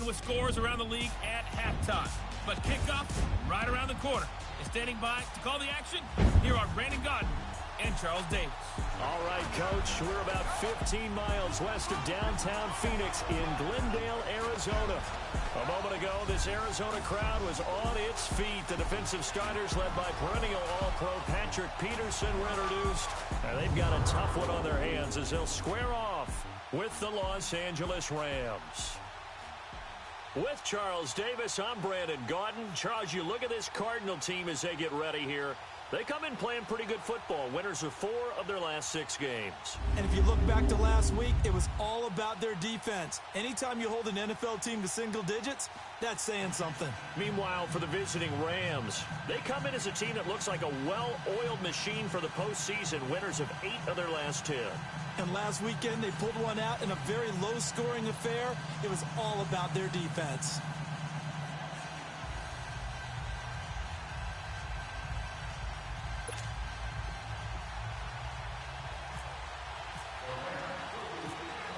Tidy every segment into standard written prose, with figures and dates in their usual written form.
even with scores around the league at halftime. But kickoff right around the corner. And standing by to call the action, here are Brandon Gaudin and Charles Davis. All right, Coach, we're about 15 miles west of downtown Phoenix in Glendale, Arizona. A moment ago, this Arizona crowd was on its feet. The defensive starters, led by perennial All-Pro Patrick Peterson, were introduced. And they've got a tough one on their hands as they'll square off with the Los Angeles Rams. With Charles Davis, I'm Brandon Gaudin. Charles, you look at this Cardinal team as they get ready here. They come in playing pretty good football. Winners of 4 of their last 6 games. And if you look back to last week, it was all about their defense. Anytime you hold an NFL team to single digits, that's saying something. Meanwhile, for the visiting Rams, they come in as a team that looks like a well-oiled machine for the postseason. Winners of 8 of their last 10. And last weekend, they pulled one out in a very low-scoring affair. It was all about their defense.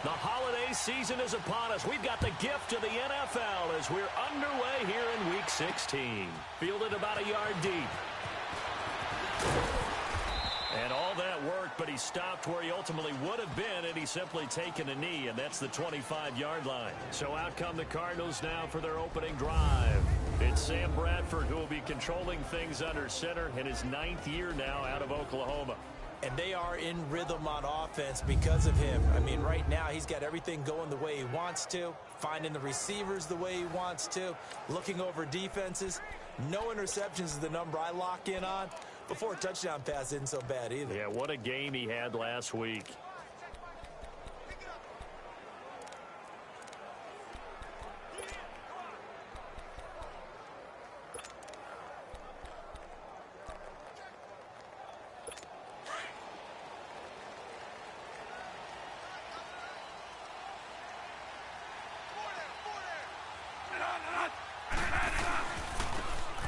The holiday season is upon us. We've got the gift of the NFL as we're underway here in Week 16. Fielded about a yard deep. And all that worked, but he stopped where he ultimately would have been had he simply taken a knee, and that's the 25-yard line. So out come the Cardinals now for their opening drive. It's Sam Bradford who will be controlling things under center in his 9th year now out of Oklahoma. And they are in rhythm on offense because of him. I mean, right now, he's got everything going the way he wants to, finding the receivers the way he wants to, looking over defenses. No interceptions is the number I lock in on. Before a touchdown pass isn't so bad either. Yeah, what a game he had last week.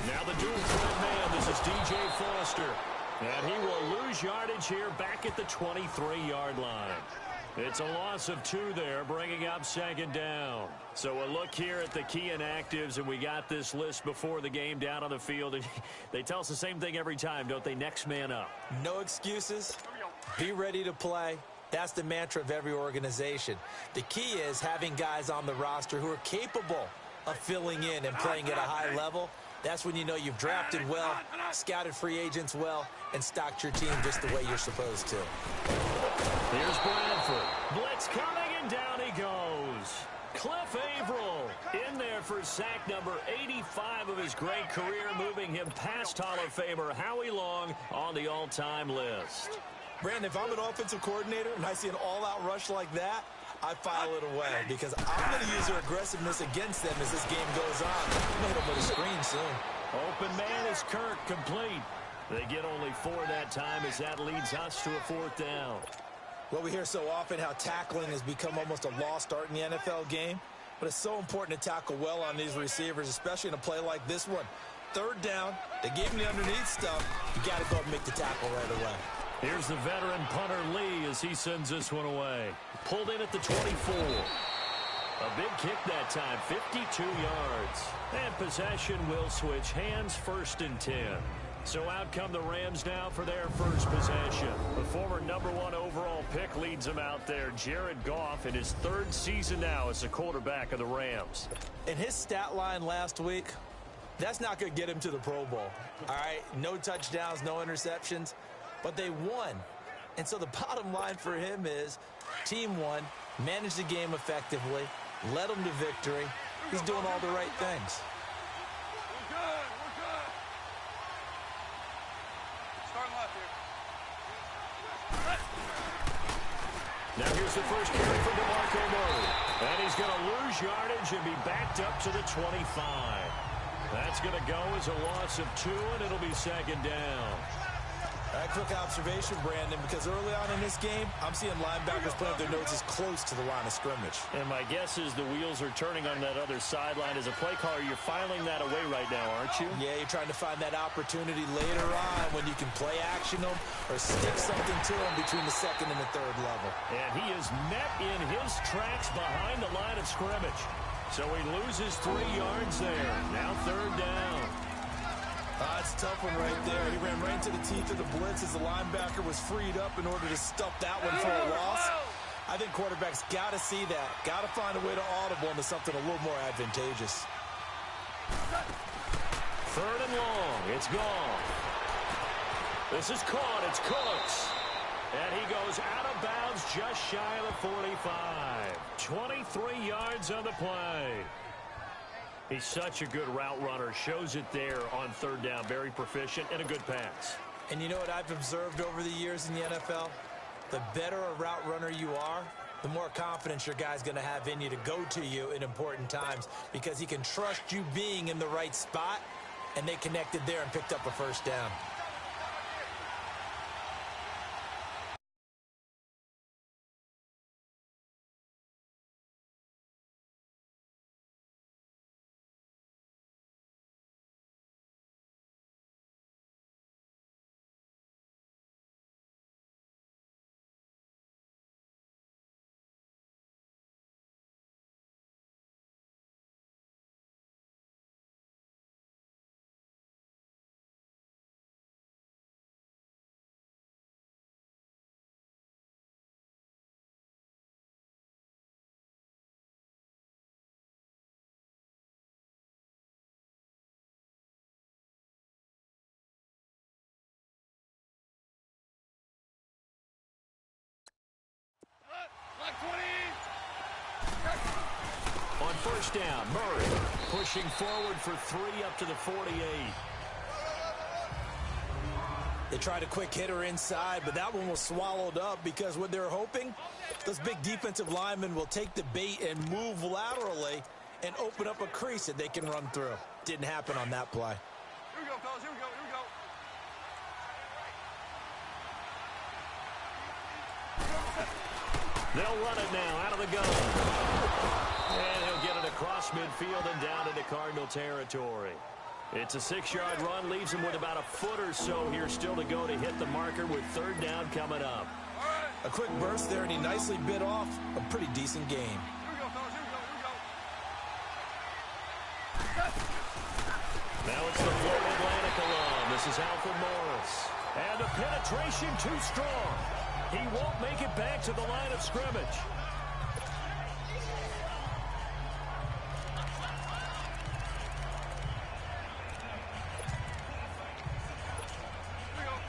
Now the dual threat man, this is DJ Foster. And he will lose yardage here back at the 23-yard line. It's a loss of 2 there, bringing up 2nd down. So a look here at the key inactives, and we got this list before the game down on the field. And they tell us the same thing every time, don't they? Next man up. No excuses. Be ready to play. That's the mantra of every organization. The key is having guys on the roster who are capable of filling in and playing at a high level. That's when you know you've drafted well, scouted free agents well, and stocked your team just the way you're supposed to. Here's Bradford. Blitz coming, and down he goes. Cliff Averill in there for sack number 85 of his great career, moving him past Hall of Famer Howie Long on the all-time list. Brandon, if I'm an offensive coordinator and I see an all-out rush like that, I file it away because I'm going to use their aggressiveness against them as this game goes on. I'm going to hit them with a screen soon. Open man is Kirk, complete. They get only 4 that time as that leads us to a 4th down. Well, we hear so often how tackling has become almost a lost art in the NFL game, but it's so important to tackle well on these receivers, especially in a play like this one. 3rd down, they gave him the underneath stuff. You got to go and make the tackle right away. Here's the veteran punter Lee as he sends this one away. Pulled in at the 24. A big kick that time, 52 yards. And possession will switch hands, 1st and 10. So out come the Rams now for their first possession. The former #1 overall pick leads them out there. Jared Goff in his 3rd season now as the quarterback of the Rams. And his stat line last week, that's not going to get him to the Pro Bowl. All right, no touchdowns, no interceptions. But they won. And so the bottom line for him is team won, managed the game effectively, led them to victory. He's doing all the right things. We're good. We're good. Start left here. Now here's the first carry from DeMarco Murray. And he's going to lose yardage and be backed up to the 25. That's going to go as a loss of 2, and it'll be 2nd down. A quick observation, Brandon, because early on in this game, I'm seeing linebackers putting their noses close to the line of scrimmage. And my guess is the wheels are turning on that other sideline. As a play caller, you're filing that away right now, aren't you? Yeah, you're trying to find that opportunity later on when you can play action them or stick something to them between the 2nd and the 3rd level. And he is met in his tracks behind the line of scrimmage. So he loses 3 yards there. Now 3rd down. It's a tough one right there. He ran right into the teeth of the blitz as the linebacker was freed up in order to stuff that one for a loss. I think quarterbacks got to see that. Got to find a way to audible into something a little more advantageous. 3rd and long. It's gone. This is caught. It's Cooks. And he goes out of bounds just shy of the 45. 23 yards on the play. He's such a good route runner. Shows it there on 3rd down. Very proficient and a good pass. And you know what I've observed over the years in the NFL? The better a route runner you are, the more confidence your guy's going to have in you to go to you in important times because he can trust you being in the right spot, and they connected there and picked up a 1st down. On 1st down, Murray pushing forward for 3 up to the 48. They tried a quick hitter inside, but that one was swallowed up because what they're hoping, those big defensive linemen will take the bait and move laterally and open up a crease that they can run through. Didn't happen on that play. Here we go, fellas. Here we go. Here we go. They'll run it now out of the gun. And he'll get it across midfield and down into Cardinal territory. It's a 6-yard run, leaves him with about a foot or so here still to go to hit the marker with 3rd down coming up. A quick burst there, and he nicely bit off a pretty decent gain. Here we go, fellas. Here we go. Here we go. Now it's the Florida Atlantic alum. This is Alfred Morris. And the penetration too strong. He won't make it back to the line of scrimmage.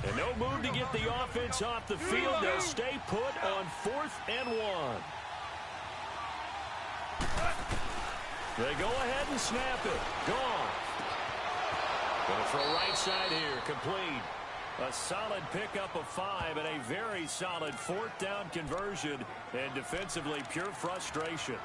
And no move to get the offense off the field. They'll stay put on 4th and 1. They go ahead and snap it. Gone. Going for a right side here. Complete. A solid pickup of 5 and a very solid 4th down conversion. And defensively, pure frustration.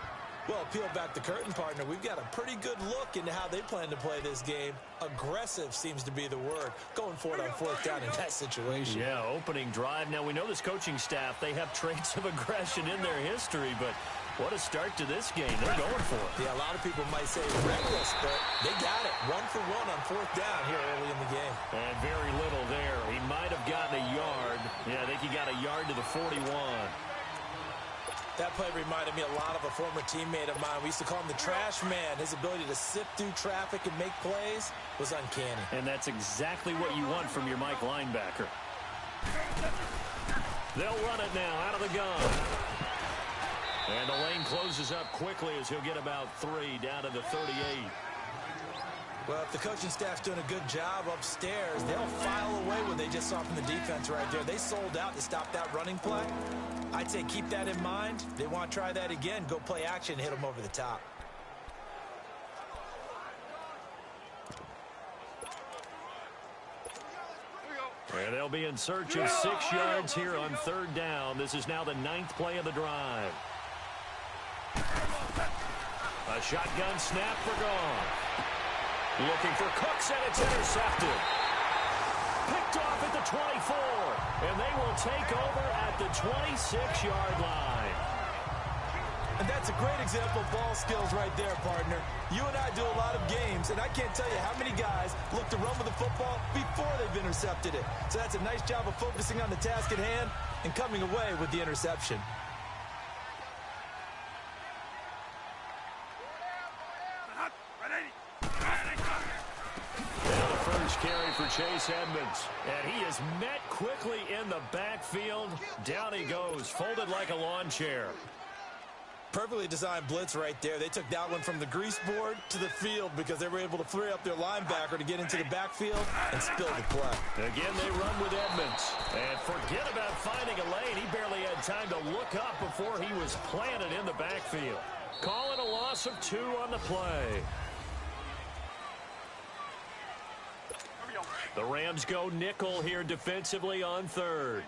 Well, peel back the curtain, partner. We've got a pretty good look into how they plan to play this game. Aggressive seems to be the word. Going for it on 4th down in that situation. Yeah, opening drive. Now, we know this coaching staff, they have traits of aggression in their history, but what a start to this game. They're going for it. Yeah, a lot of people might say reckless, but they got it. 1 for 1 on 4th down here early in the game. And very little there. He might have gotten a yard. Yeah, I think he got a yard to the 41. That play reminded me a lot of a former teammate of mine. We used to call him the trash man. His ability to sift through traffic and make plays was uncanny. And that's exactly what you want from your Mike linebacker. They'll run it now out of the gun. And the lane closes up quickly as he'll get about 3 down to the 38. Well, if the coaching staff's doing a good job upstairs, they'll file away what they just saw from the defense right there. They sold out to stop that running play. I'd say keep that in mind. They want to try that again. Go play action, hit them over the top. And they'll be in search of 6 yards here on 3rd down. This is now the 9th play of the drive. A shotgun snap for Goff. Looking for Cooks, and it's intercepted. Picked off at the 24, and they will take over at the 26-yard line. And that's a great example of ball skills right there, partner. You and I do a lot of games, and I can't tell you how many guys look to run with the football before they've intercepted it. So that's a nice job of focusing on the task at hand and coming away with the interception. And the first carry for Chase Edmonds. And he is met quickly in the backfield. Down he goes, folded like a lawn chair. Perfectly designed blitz right there. They took that one from the grease board to the field because they were able to free up their linebacker to get into the backfield and spill the play. Again, they run with Edmonds. And forget about finding a lane. He barely had time to look up before he was planted in the backfield. Call it a loss of 2 on the play. The Rams go nickel here defensively on 3rd.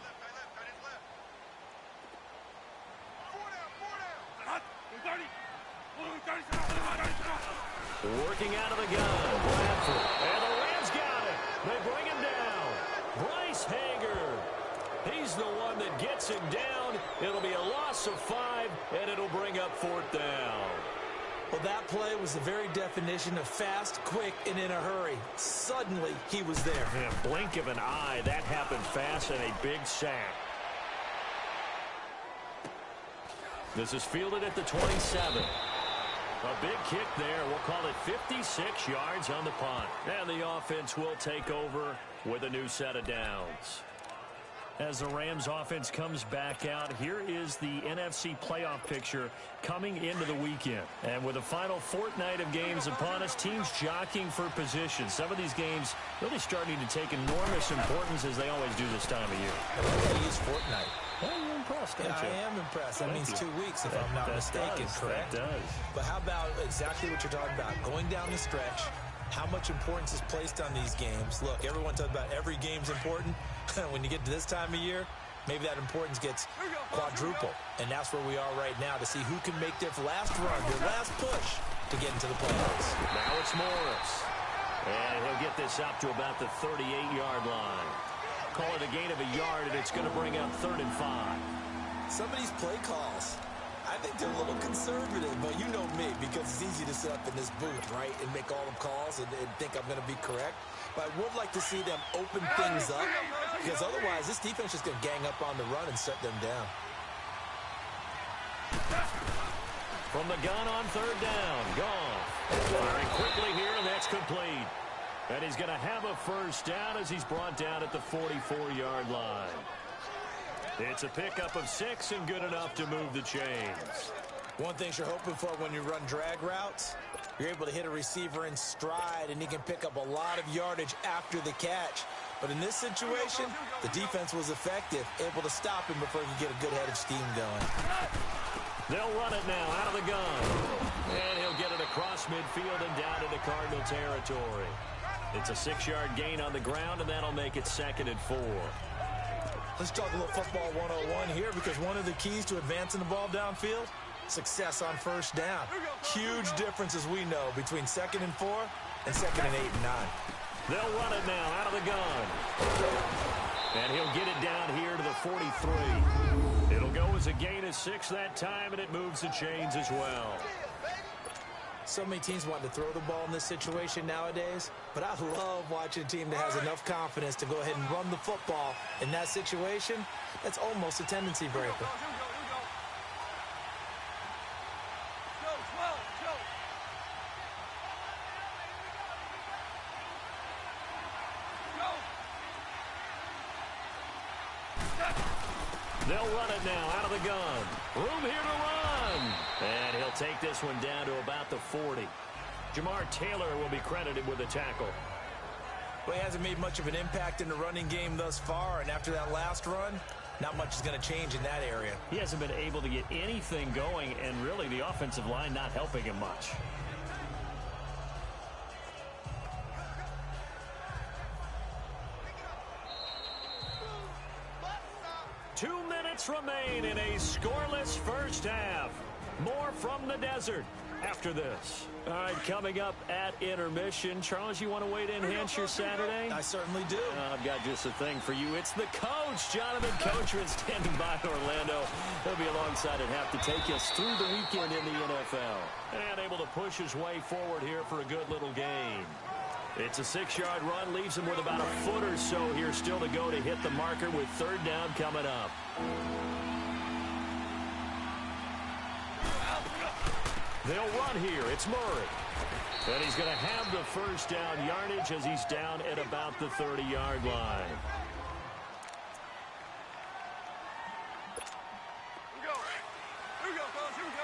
Working out of the gun, Bradford. And the Rams got it. They bring him down. Bryce Hager. He's the one that gets him down. It'll be a loss of 5, and it'll bring up 4th down. Well, that play was the very definition of fast, quick, and in a hurry. Suddenly, he was there. In a blink of an eye, that happened fast and a big sack. This is fielded at the 27. A big kick there. We'll call it 56 yards on the punt. And the offense will take over with a new set of downs. As the Rams offense comes back out, here is the NFC playoff picture coming into the weekend. And with the final fortnight of games upon us, teams jockeying for position. Some of these games really starting to take enormous importance as they always do this time of year. I like how you use fortnight. Well, you're impressed, aren't you? I am impressed. That means 2 weeks, if I'm not mistaken, correct? That does. But how about exactly what you're talking about? Going down the stretch, how much importance is placed on these games? Look, everyone talks about every game's important. When you get to this time of year, maybe that importance gets quadruple. And that's where we are right now to see who can make their last run, their last push to get into the playoffs. Now it's Morris. And he'll get this up to about the 38-yard line. Call it a gain of a yard, and it's going to bring up 3rd and 5. Some of these play calls, I think they're a little conservative, but you know me, because it's easy to sit up in this booth, right, and make all the calls and think I'm going to be correct. But I would like to see them open things up, because otherwise this defense is going to gang up on the run and shut them down. From the gun on 3rd down, gone. Firing quickly here, and that's complete. And he's going to have a first down as he's brought down at the 44-yard line. It's a pickup of 6 and good enough to move the chains. One thing you're hoping for when you run drag routes, you're able to hit a receiver in stride, and he can pick up a lot of yardage after the catch. But in this situation, the defense was effective, able to stop him before he could get a good head of steam going. They'll run it now out of the gun. And he'll get it across midfield and down into Cardinal territory. It's a 6-yard gain on the ground, and that'll make it 2nd and 4. Let's talk a little football 101 here, because one of the keys to advancing the ball downfield, success on first down. Huge difference, as we know, between 2nd and 4 and 2nd and 8 and 9. They'll run it now out of the gun. And he'll get it down here to the 43. It'll go as a gain of 6 that time, and it moves the chains as well. So many teams want to throw the ball in this situation nowadays, but I love watching a team that has enough confidence to go ahead and run the football. In that situation, that's almost a tendency breaker. They'll run it now out of the gun. Room here to run. And he'll take this one down to about the 40. Jamar Taylor will be credited with a tackle. Well, he hasn't made much of an impact in the running game thus far, and after that last run, not much is going to change in that area. He hasn't been able to get anything going, and really the offensive line not helping him much. Two minutes remain in a scoreless first half. More from the desert after this. All right, coming up at intermission. Charles, you want to weigh in and enhance your Saturday? I certainly do. I've got just a thing for you. It's the coach, Jonathan Coachman, standing by Orlando. He'll be alongside at half to take us through the weekend in the NFL. And able to push his way forward here for a good little game. It's a 6-yard run, leaves him with about a foot or so here still to go to hit the marker with 3rd down coming up. They'll run here. It's Murray. And he's going to have the first down yardage as he's down at about the 30-yard line. Here we go. Here we go, fellas. Here we go.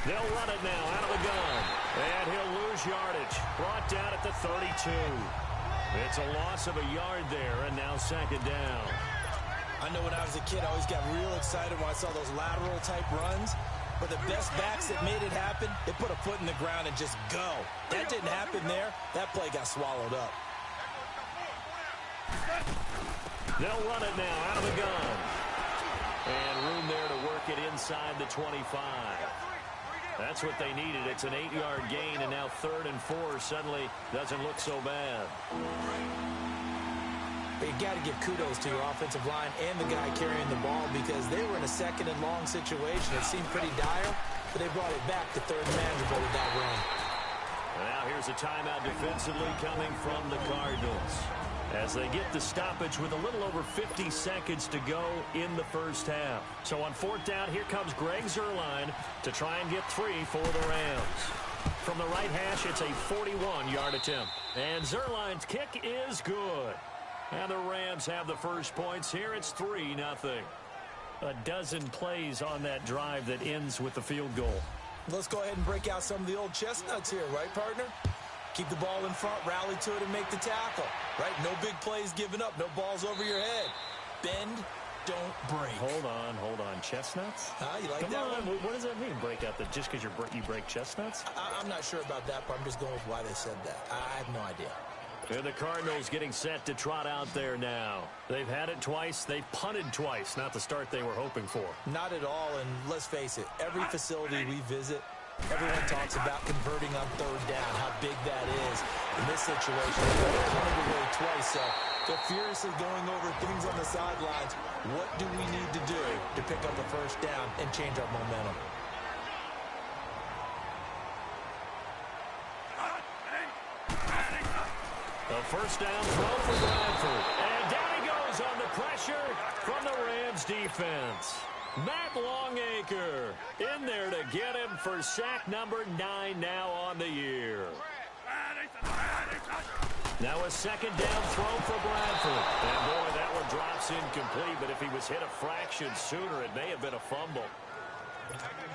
They'll run it now out of the gun. And he'll lose yardage. Brought down at the 32. It's a loss of a yard there, and now second down. I know when I was a kid, I always got real excited when I saw those lateral-type runs. But the best backs that made it happen, they put a foot in the ground and just go. That didn't happen there. That play got swallowed up. They'll run it now out of the gun. And room there to work it inside the 25. That's what they needed. It's an 8-yard gain, and now 3rd and 4 suddenly doesn't look so bad. But you got to give kudos to your offensive line and the guy carrying the ball because they were in a 2nd and long situation. It seemed pretty dire, but they brought it back to 3rd and manageable with that run. And now here's a timeout defensively coming from the Cardinals as they get the stoppage with a little over 50 seconds to go in the first half. So on 4th down, here comes Greg Zuerlein to try and get 3 for the Rams. From the right hash, it's a 41-yard attempt. And Zuerlein's kick is good. And the Rams have the first points here. It's 3-0. A dozen plays on that drive that ends with the field goal. Let's go ahead and break out some of the old chestnuts here, right, partner? Keep the ball in front, rally to it, and make the tackle, right? No big plays given up, no balls over your head. Bend, don't break. Hold on. Chestnuts? You like Come that on. one? What does that mean, break out? Just because you break chestnuts? I'm not sure about that part. I'm just going with why they said that. I have no idea. And the Cardinals getting set to trot out there now. They've had it twice. They've punted twice. Not the start they were hoping for. Not at all, and let's face it, every facility we visit, everyone talks about converting on 3rd down, how big that is. In this situation, they've punted away twice, so they're furiously going over things on the sidelines. What do we need to do to pick up a first down and change our momentum? A first down throw for Bradford. And down he goes on the pressure from the Rams defense. Matt Longacre in there to get him for sack number 9 now on the year. Now a 2nd down throw for Bradford. And boy, that one drops incomplete, but if he was hit a fraction sooner, it may have been a fumble.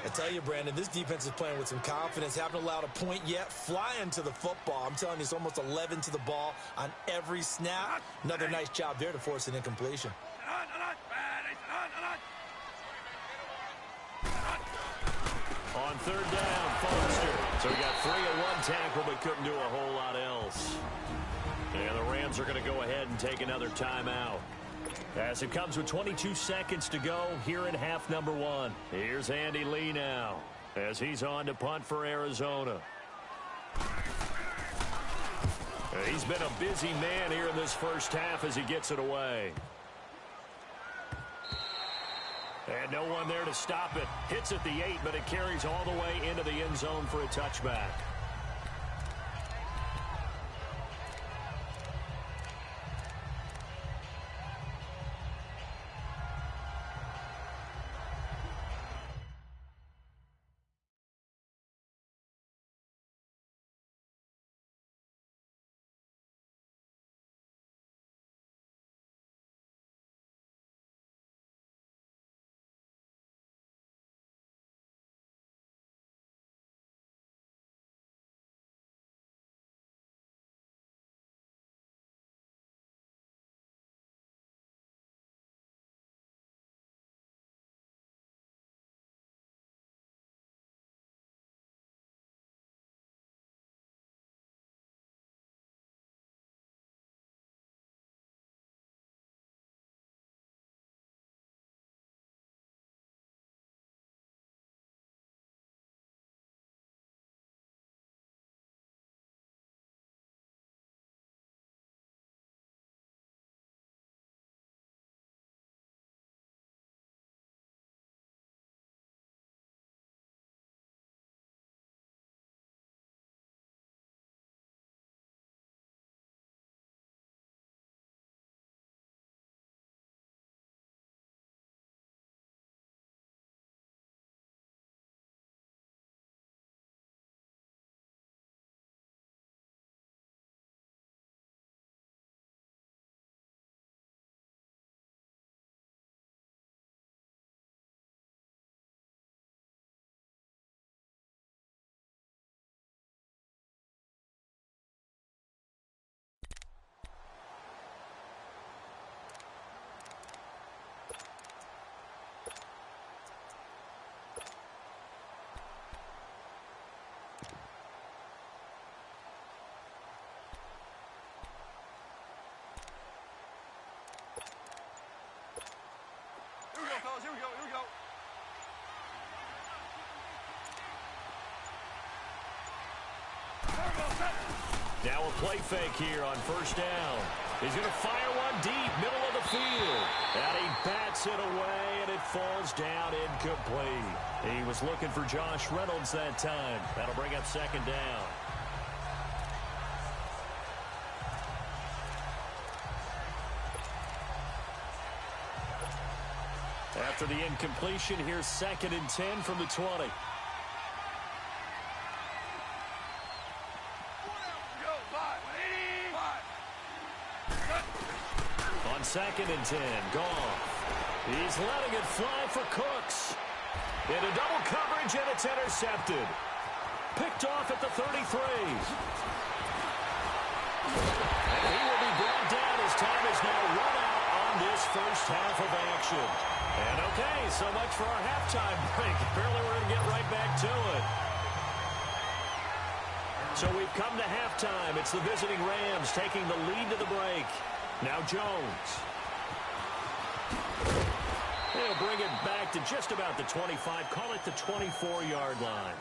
I tell you, Brandon, this defense is playing with some confidence. Haven't allowed a point yet. Flying to the football. I'm telling you, it's almost 11 to the ball on every snap. Another nice job there to force an incompletion. On 3rd down, Foster. So he got 3 in 1 tackle, but couldn't do a whole lot else. And the Rams are going to go ahead and take another timeout. As it comes with 22 seconds to go here in half number 1. Here's Andy Lee now as he's on to punt for Arizona. He's been a busy man here in this first half as he gets it away. And no one there to stop it. Hits at the 8, but it carries all the way into the end zone for a touchback. fellas. Here we go. Here we go. Now a play fake here on first down. He's going to fire one deep, middle of the field. And he bats it away, and it falls down incomplete. He was looking for Josh Reynolds that time. That'll bring up second down. After the incompletion, here's 2nd and 10 from the 20. On 2nd and 10, Goff. He's letting it fly for Cooks. Into double coverage, and it's intercepted. Picked off at the 33. And he will be brought down as time is now run out on this first half of action. And okay, so much for our halftime break. Apparently we're going to get right back to it. So we've come to halftime. It's the visiting Rams taking the lead to the break. Now Jones. They'll bring it back to just about the 25. Call it the 24-yard line.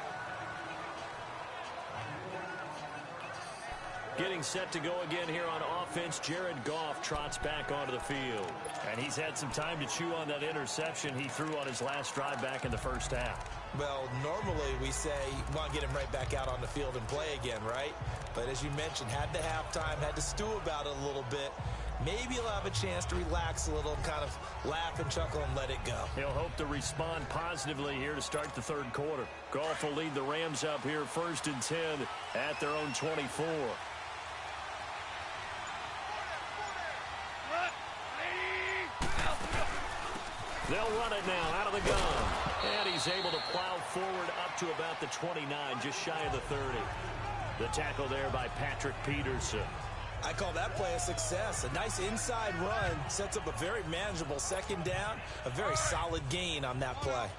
Getting set to go again here on offense. Jared Goff trots back onto the field. And he's had some time to chew on that interception he threw on his last drive back in the first half. Well, normally we say you want to get him right back out on the field and play again, right? But as you mentioned, had the halftime, had to stew about it a little bit. Maybe he'll have a chance to relax a little and kind of laugh and chuckle and let it go. He'll hope to respond positively here to start the third quarter. Goff will lead the Rams up here 1st and 10 at their own 24. They'll run it now out of the gun. And he's able to plow forward up to about the 29, just shy of the 30. The tackle there by Patrick Peterson. I call that play a success. A nice inside run sets up a very manageable second down. A very solid gain on that play.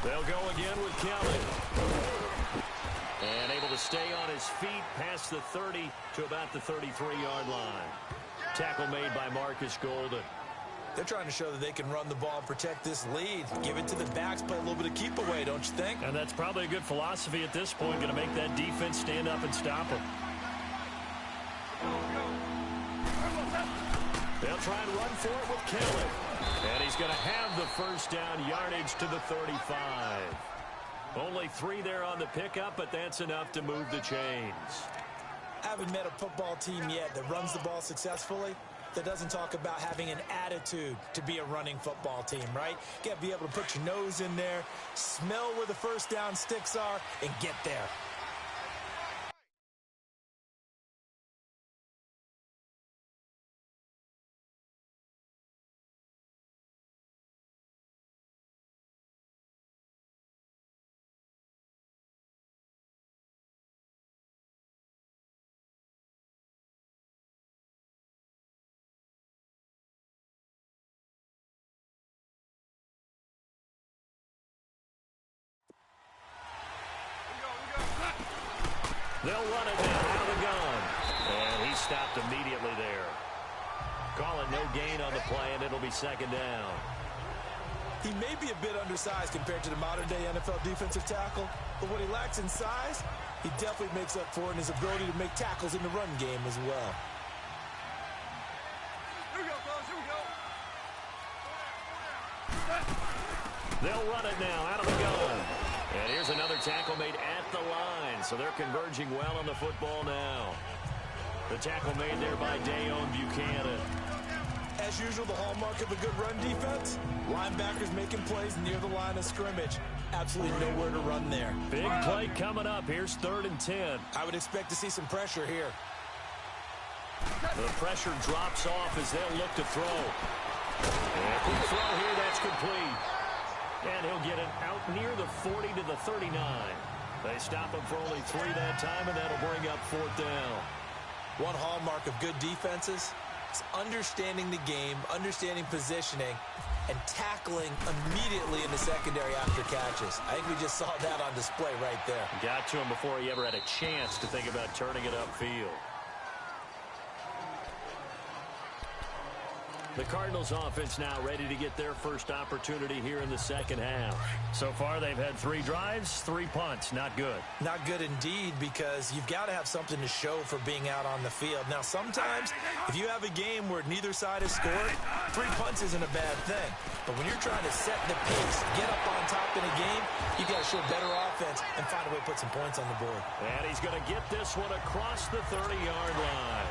They'll go again with Kelly. And able to stay on his feet past the 30 to about the 33-yard line. Tackle made by Marcus Golden. They're trying to show that they can run the ball and protect this lead. Give it to the backs, play a little bit of keep away, don't you think? And that's probably a good philosophy at this point. Going to make that defense stand up and stop them. They'll try and run for it with Kelly. And he's going to have the first down yardage to the 35. Only 3 there on the pickup, but that's enough to move the chains. I haven't met a football team yet that runs the ball successfully that doesn't talk about having an attitude to be a running football team, right? You got to be able to put your nose in there, smell where the first down sticks are, and get there. They'll run it now out of the gun. And he stopped immediately there. Calling no gain on the play, and it'll be second down. He may be a bit undersized compared to the modern-day NFL defensive tackle, but what he lacks in size, he definitely makes up for in his ability to make tackles in the run game as well. Here we go, fellas. Here we go. They'll run it now out of the gun. And here's another tackle made at the line, so they're converging well on the football now. The tackle made there by Dayon Buchanan. As usual, the hallmark of a good run defense, linebackers making plays near the line of scrimmage. Absolutely nowhere to run there. Big play coming up. Here's 3rd and 10. I would expect to see some pressure here. The pressure drops off as they'll look to throw. And quick throw here, that's complete. And he'll get it out near the 40 to the 39. They stop him for only 3 that time, and that'll bring up 4th down. One hallmark of good defenses It's understanding the game, understanding positioning, and tackling immediately in the secondary after catches. I think we just saw that on display right there. Got to him before he ever had a chance to think about turning it upfield. The Cardinals offense now ready to get their first opportunity here in the second half. So far, they've had 3 drives, 3 punts. Not good. Not good indeed, because you've got to have something to show for being out on the field. Now, sometimes, if you have a game where neither side has scored, 3 punts isn't a bad thing. But when you're trying to set the pace, get up on top in a game, you've got to show better offense and find a way to put some points on the board. And he's going to get this one across the 30-yard line.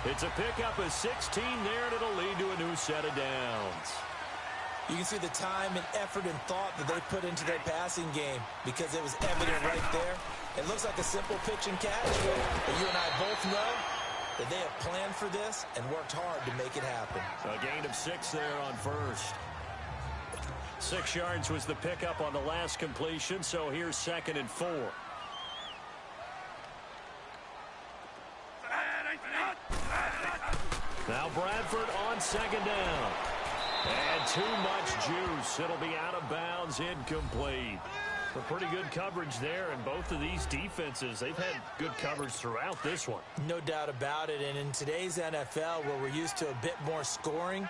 It's a pickup of 16 there, and it'll lead to a new set of downs. You can see the time and effort and thought that they put into their passing game, because it was evident right there. It looks like a simple pitch and catch, but you and I both know that they have planned for this and worked hard to make it happen. A gain of 6 there on first. 6 yards was the pickup on the last completion, so here's 2nd and 4. Now Bradford on 2nd down. And too much juice. It'll be out of bounds, incomplete. A pretty good coverage there, and both of these defenses, they've had good coverage throughout this one. No doubt about it, and in today's NFL, where we're used to a bit more scoring,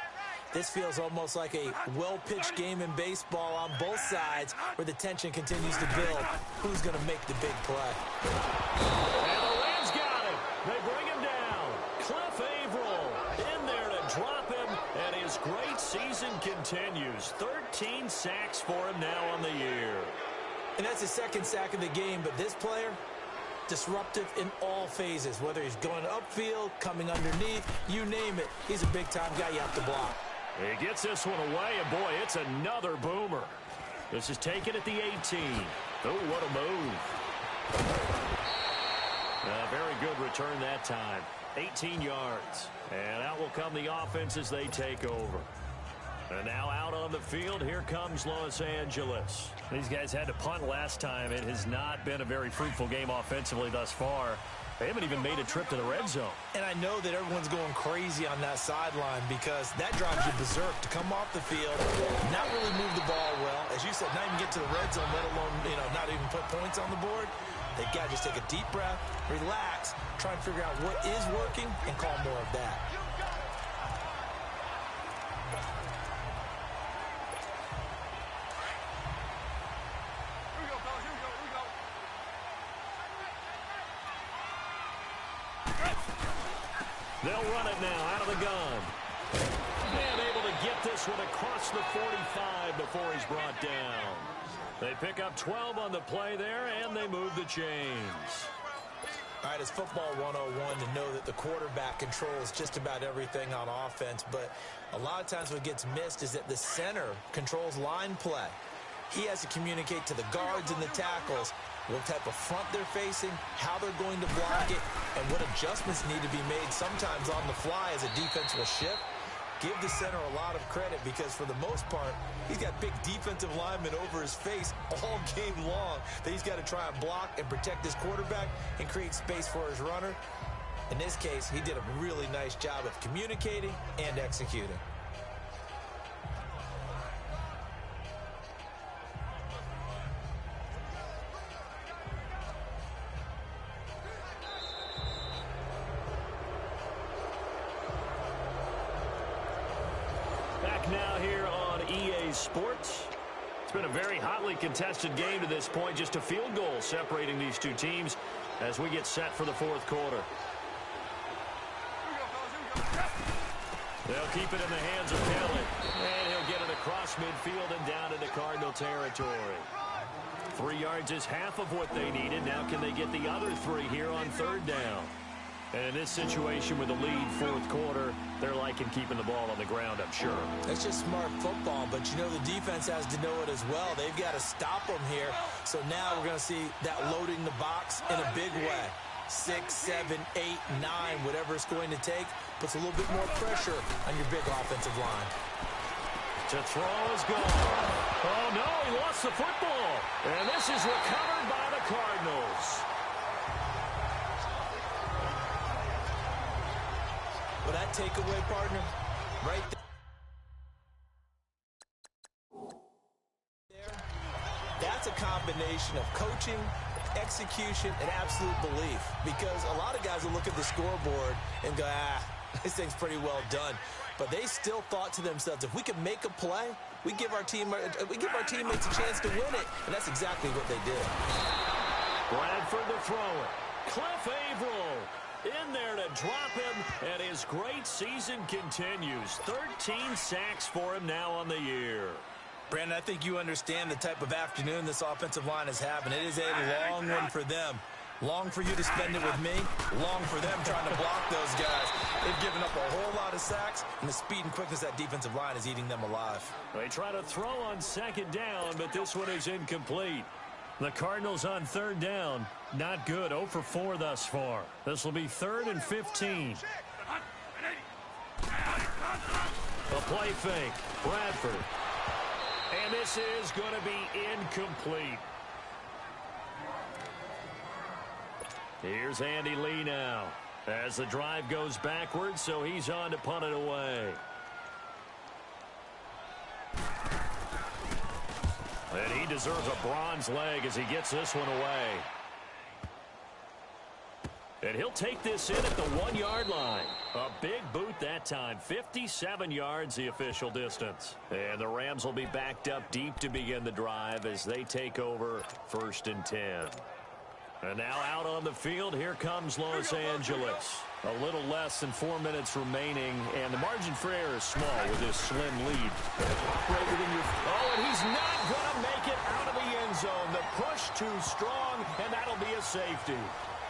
this feels almost like a well-pitched game in baseball on both sides, where the tension continues to build. Who's going to make the big play? And the Rams got him. They bring him down. Cliff Averill in there to drop him, and his great season continues. 13 sacks for him now on the year. And that's his 2nd sack of the game, but this player, disruptive in all phases, whether he's going upfield, coming underneath, you name it. He's a big-time guy you have to block. He gets this one away, and boy, it's another boomer. This is taken at the 18. Oh, what a move. A very good return that time. 18 yards. And out will come the offense as they take over. And now out on the field, here comes Los Angeles. These guys had to punt last time. It has not been a very fruitful game offensively thus far. They haven't even made a trip to the red zone. And I know that everyone's going crazy on that sideline, because that drives you berserk to come off the field, not really move the ball well. As you said, not even get to the red zone, let alone, not even put points on the board. They've got to just take a deep breath, relax, try and figure out what is working, and call more of that. They'll run it now out of the gun. And able to get this one across the 45 before he's brought down. They pick up 12 on the play there, and they move the chains. All right, it's football 101 to know that the quarterback controls just about everything on offense, but a lot of times what gets missed is that the center controls line play. He has to communicate to the guards and the tackles what type of front they're facing, how they're going to block it, and what adjustments need to be made sometimes on the fly as a defense will shift. Give the center a lot of credit, because for the most part, he's got big defensive linemen over his face all game long that he's got to try and block and protect his quarterback and create space for his runner. In this case, he did a really nice job of communicating and executing. Now here on EA Sports. It's been a very hotly contested game to this point. Just a field goal separating these two teams as we get set for the 4th quarter. They'll keep it in the hands of Kelly. And he'll get it across midfield and down into Cardinal territory. 3 yards is half of what they needed. Now can they get the other 3 here on 3rd down? And in this situation with a lead 4th quarter, they're liking keeping the ball on the ground, I'm sure. It's just smart football, but the defense has to know it as well. They've got to stop them here. So now we're going to see that loading the box in a big way. 6, 7, 8, 9, whatever it's going to take, puts a little bit more pressure on your big offensive line. To throw is gone. Oh, no, he lost the football. And this is recovered by the Cardinals. Well, that takeaway, partner, right there, that's a combination of coaching, execution, and absolute belief. Because a lot of guys will look at the scoreboard and go, this thing's pretty well done. But they still thought to themselves, if we can make a play, we give our teammates a chance to win it. And that's exactly what they did. Bradford to throw it. Cliff Averill in there to drop him, and his great season continues. 13 sacks for him now on the year. Brandon, I think you understand the type of afternoon this offensive line is having. It is a long one for them. Long for you to spend it with me. Long for them trying to block those guys. They've given up a whole lot of sacks, and the speed and quickness of that defensive line is eating them alive. They try to throw on second down, but this one is incomplete. The Cardinals on third down. Not good. 0 for 4 thus far. This will be 3rd and 15. A play fake. Bradford. And this is going to be incomplete. Here's Andy Lee now as the drive goes backwards, so he's on to punt it away. And he deserves a bronze leg as he gets this one away. And he'll take this in at the 1-yard line. A big boot that time. 57 yards the official distance. And the Rams will be backed up deep to begin the drive as they take over 1st and 10. And now out on the field, here comes Los Angeles. A little less than 4 minutes remaining, and the margin for error is small with this slim lead. Operate within your... Oh, and he's not going to make it out of the end zone. The push too strong, and that'll be a safety.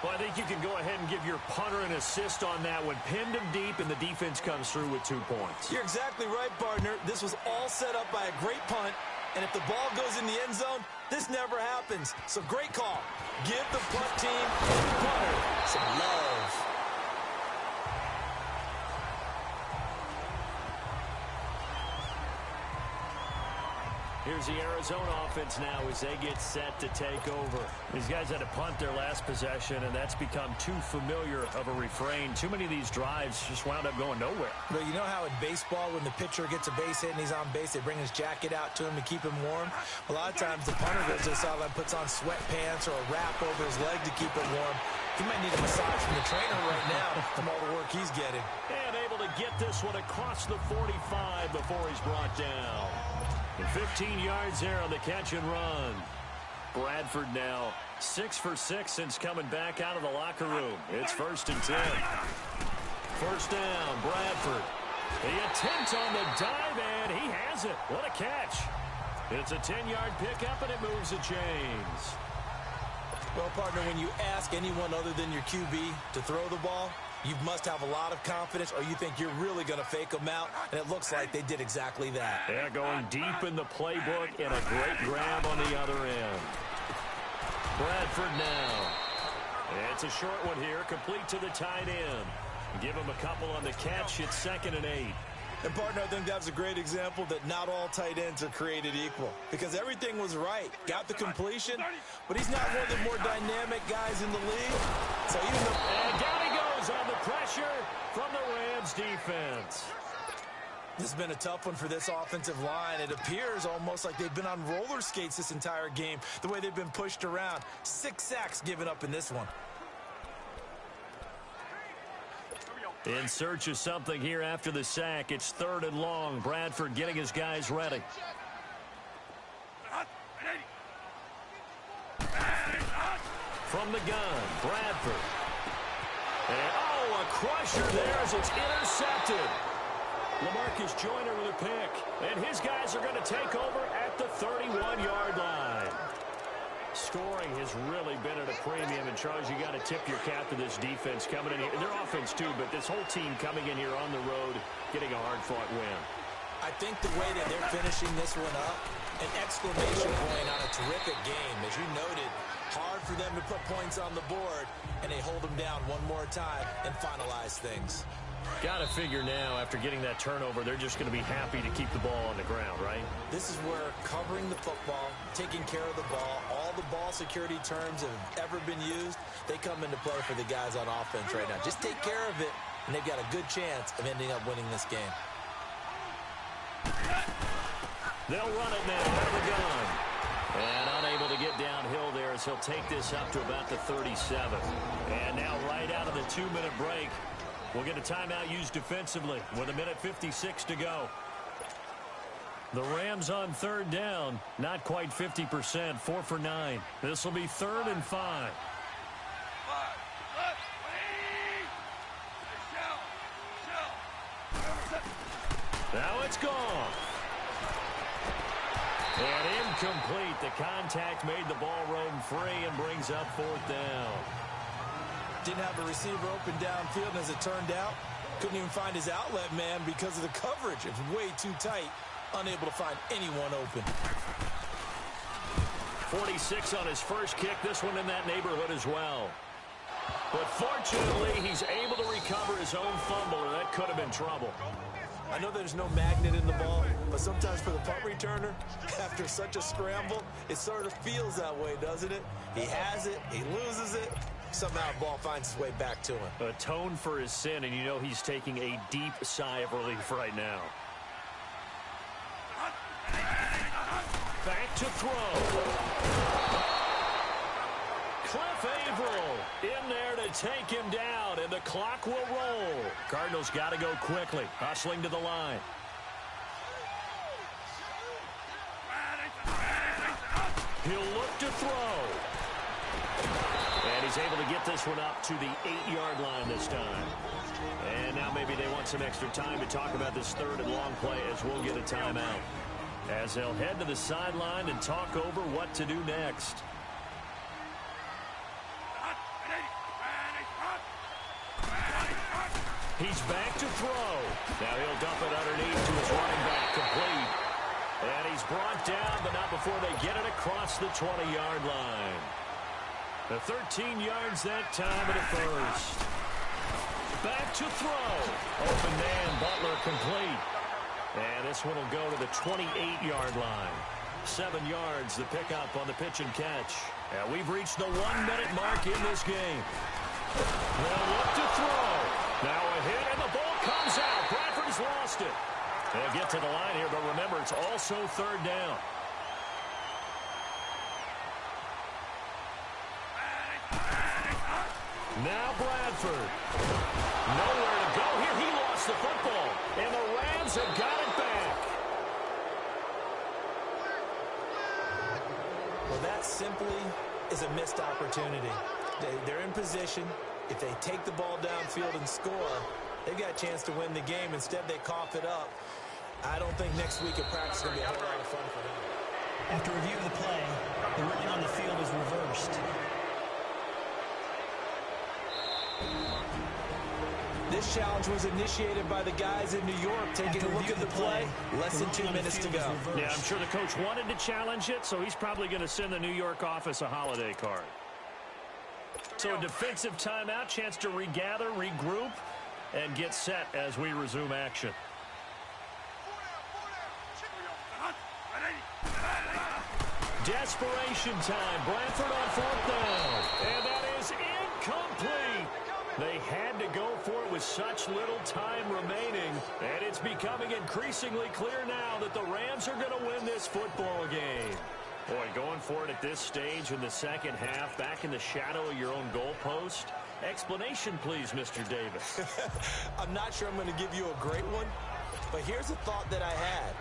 Well, I think you can go ahead and give your punter an assist on that one. Pinned him deep, and the defense comes through with 2 points. You're exactly right, partner. This was all set up by a great punt, and if the ball goes in the end zone, this never happens. So great call. Give the punt team and the punter some love. Here's the Arizona offense now as they get set to take over. These guys had to punt their last possession, and that's become too familiar of a refrain. Too many of these drives just wound up going nowhere. But you know how in baseball, when the pitcher gets a base hit and he's on base, they bring his jacket out to him to keep him warm? A lot of times the punter goes to the sideline, puts on sweatpants or a wrap over his leg to keep it warm. He might need a massage from the trainer right now from all the work he's getting. And able to get this one across the 45 before he's brought down. And 15 yards there on the catch and run. Bradford now 6 for 6 since coming back out of the locker room. It's 1st and 10. 1st down, Bradford. The attempt on the dive, and he has it. What a catch. It's a 10-yard pickup, and it moves the chains. Well, partner, when you ask anyone other than your QB to throw the ball, you must have a lot of confidence, or you think you're really going to fake them out, and it looks like they did exactly that. They're going deep in the playbook, and a great grab on the other end. Bradford now. It's a short one here, complete to the tight end. Give him a couple on the catch. It's 2nd and 8. And, partner, I think that's a great example that not all tight ends are created equal, because everything was right. Got the completion, but he's not one of the more dynamic guys in the league. So even though... And down he goes on the pressure from the Rams defense. This has been a tough one for this offensive line. It appears almost like they've been on roller skates this entire game, the way they've been pushed around. 6 sacks given up in this one. In search of something here after the sack. It's 3rd and long. Bradford getting his guys ready. From the gun, Bradford. And, oh, a crusher there as it's intercepted. LaMarcus Joyner with a pick. And his guys are going to take over at the 31-yard line. Scoring has really been at a premium, and Charles, you got to tip your cap to this defense coming in here. Their offense too, but this whole team coming in here on the road, getting a hard-fought win. I think the way that they're finishing this one up, an exclamation point on a terrific game. As you noted, hard for them to put points on the board, and they hold them down one more time and finalize things. Got to figure now, after getting that turnover, they're just going to be happy to keep the ball on the ground, right? This is where covering the football, taking care of the ball, all the ball security terms that have ever been used, they come into play for the guys on offense right now. Just take care of it, and they've got a good chance of ending up winning this game. They'll run it now out of the gun. And unable to get downhill there as he'll take this up to about the 37. And now right out of the 2-minute break, we'll get a timeout used defensively with 1:56 to go. The Rams on third down, not quite 50%, 4 for 9. This will be 3rd and 5. Now it's gone. And incomplete. The contact made the ball roam free and brings up 4th down. Didn't have a receiver open downfield, and as it turned out, couldn't even find his outlet man because of the coverage. It was way too tight, unable to find anyone open. 46 on his first kick, this one in that neighborhood as well. But fortunately, he's able to recover his own fumble, or that could have been trouble. I know there's no magnet in the ball, but sometimes for the punt returner, after such a scramble, it sort of feels that way, doesn't it? He has it, he loses it, somehow the ball finds its way back to him. Atone for his sin, and you know he's taking a deep sigh of relief right now. Back to throw. Cliff Averill in there to take him down, and the clock will roll. Cardinals got to go quickly, hustling to the line. He'll look to throw. And he's able to get this one up to the 8-yard line this time. And now maybe they want some extra time to talk about this 3rd and long play as we'll get a timeout. As they'll head to the sideline and talk over what to do next. He's back to throw. Now he'll dump it underneath to his running back, complete. And he's brought down, but not before they get it across the 20-yard line. The 13 yards that time at a first. Back to throw. Open man, Butler complete. And this one will go to the 28-yard line. 7 yards, the pickup on the pitch and catch. And we've reached the 1-minute mark in this game. They'll look to throw. Now a hit, and the ball comes out. Bradford's lost it. They'll get to the line here, but remember, it's also 3rd down. Now Bradford. Nowhere to go here. He lost the football, and the Rams have got it back. Well, that simply is a missed opportunity. They're in position. If they take the ball downfield and score, they've got a chance to win the game. Instead, they cough it up. I don't think next week at practice is going to be a whole lot of fun for them. After review of the play, the ruling on the field is reversed. This challenge was initiated by the guys in New York. Taking a look at the play, less than 2 minutes to go. Yeah, I'm sure the coach wanted to challenge it, so he's probably going to send the New York office a holiday card. So a defensive timeout, chance to regather, regroup, and get set as we resume action. Desperation time. Bradford on 4th down. And that is incomplete. They had to go for it with such little time remaining. And it's becoming increasingly clear now that the Rams are going to win this football game. Boy, going for it at this stage in the second half, back in the shadow of your own goalpost. Explanation, please, Mr. Davis. I'm not sure I'm going to give you a great one, but here's a thought that I had.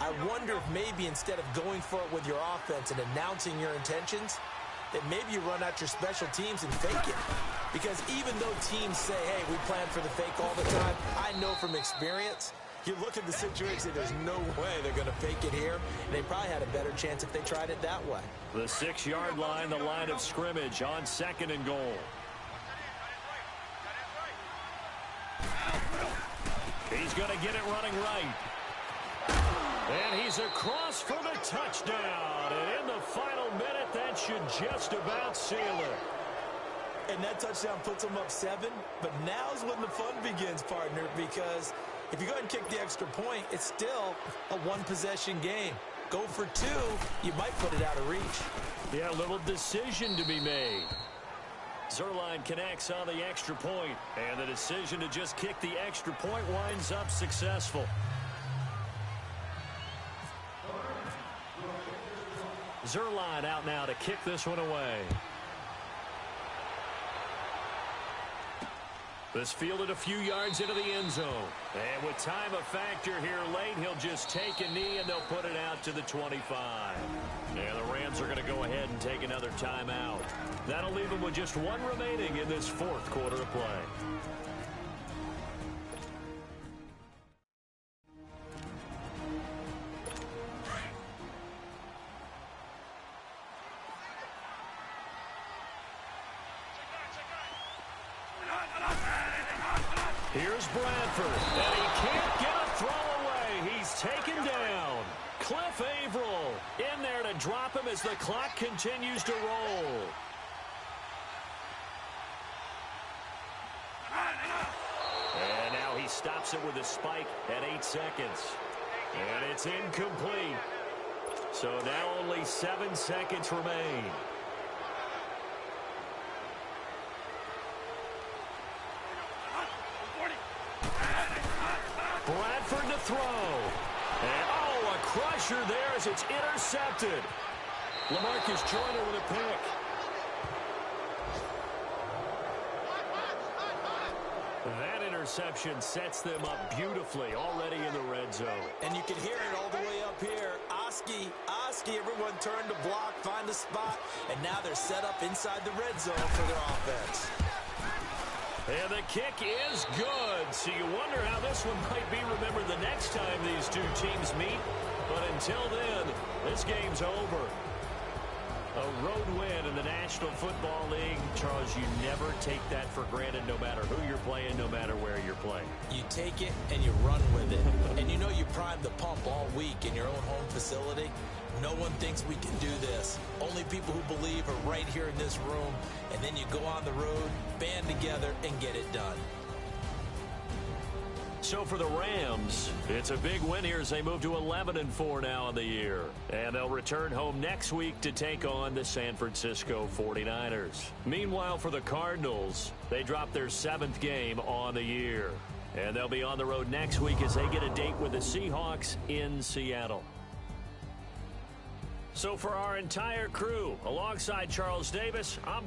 I wonder if maybe instead of going for it with your offense and announcing your intentions, that maybe you run out your special teams and fake it. Because even though teams say, hey, we plan for the fake all the time, I know from experience, you look at the situation, there's no way they're going to fake it here. And they probably had a better chance if they tried it that way. The 6-yard line, the line of scrimmage on 2nd and goal. He's going to get it running right. And he's across for the touchdown. And in the final minute, that should just about seal it. And that touchdown puts them up 7. But now's when the fun begins, partner, because if you go ahead and kick the extra point, it's still a one-possession game. Go for 2, you might put it out of reach. Yeah, a little decision to be made. Zerline connects on the extra point, and the decision to just kick the extra point winds up successful. Zerline out now to kick this one away. This fielded a few yards into the end zone. And with time a factor here late, he'll just take a knee and they'll put it out to the 25. And the Rams are going to go ahead and take another timeout. That'll leave them with just one remaining in this fourth quarter of play. Here's Bradford, and he can't get a throw away. He's taken down. Cliff Averill in there to drop him as the clock continues to roll. And now he stops it with a spike at 8 seconds. And it's incomplete. So now only 7 seconds remain. Bradford to throw. And, oh, a crusher there as it's intercepted. LaMarcus Joyner with a pick. That interception sets them up beautifully already in the red zone. And you can hear it all the way up here. Oski, everyone turned to block, find a spot, and now they're set up inside the red zone for their offense. And the kick is good. So you wonder how this one might be remembered the next time these two teams meet. But until then, this game's over. A road win in the National Football League. Charles, you never take that for granted no matter who you're playing, no matter where you're playing. You take it and you run with it. And you know you primed the pump all week in your own home facility. No one thinks we can do this. Only people who believe are right here in this room. And then you go on the road, band together, and get it done. So for the Rams, it's a big win here as they move to 11-4 now in the year. And they'll return home next week to take on the San Francisco 49ers. Meanwhile, for the Cardinals, they dropped their 7th game on the year. And they'll be on the road next week as they get a date with the Seahawks in Seattle. So for our entire crew, alongside Charles Davis, I'm